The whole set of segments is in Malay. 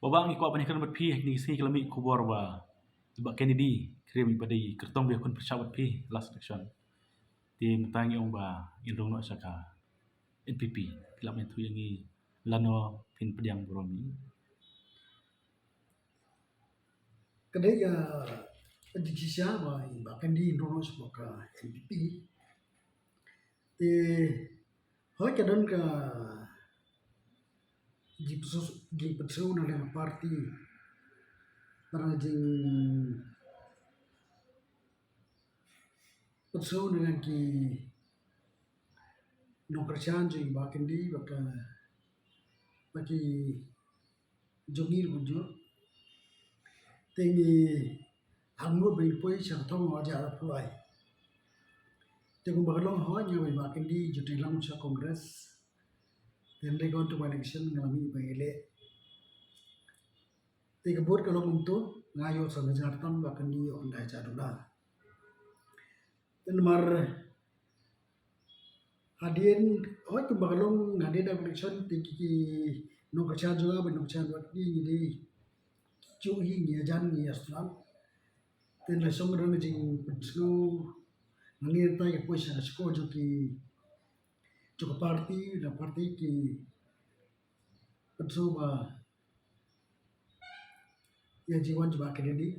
Babang ikut banyak berpih ni si kelami kubur ba. Sebab Kennedy kirim ibadi kertong dia kun percaya berpih last election. Di mentang yang ba indung no saka NPP. Kelam itu yang ni lano pin pediang Buromi. Kadai ya penjikisya bahkan di Indonesia sebuah NPP. Hoi kadang ka di pesau dalam parti para jing pesau dengan ki nokrasian jing bahkan di baki jongir bunjur tengi hangur bilpoi syartong wajah pulai tengu bagalong hoi nyawa bahkan di jutilang sa kongres dan legon to election ngalami bangile tiga buat kalau untuk ngayo sa Jakarta bahkan di ondai cadula dan mar hadin hoi tu bagalong hadin election tiki no kacha juga ben no kacha buat di chu hi ngia jan ngia aslan ten la song rang jing penslu ngir ta ya puisa sko jo ki jo parti la parti ki penslu ba ya jiwan juba kedi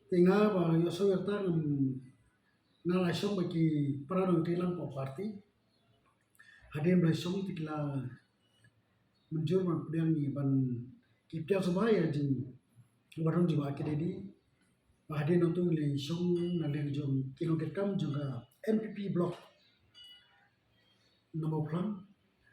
tinga ba yo so yerta na la song ba ki parano tilang po parti hadin ba song tikla menjur ma pediang ni ban kiptia subaya jing warung juga kedi Bahkan untuk lesung nanti jom kilogram juga NPP blok nomor plan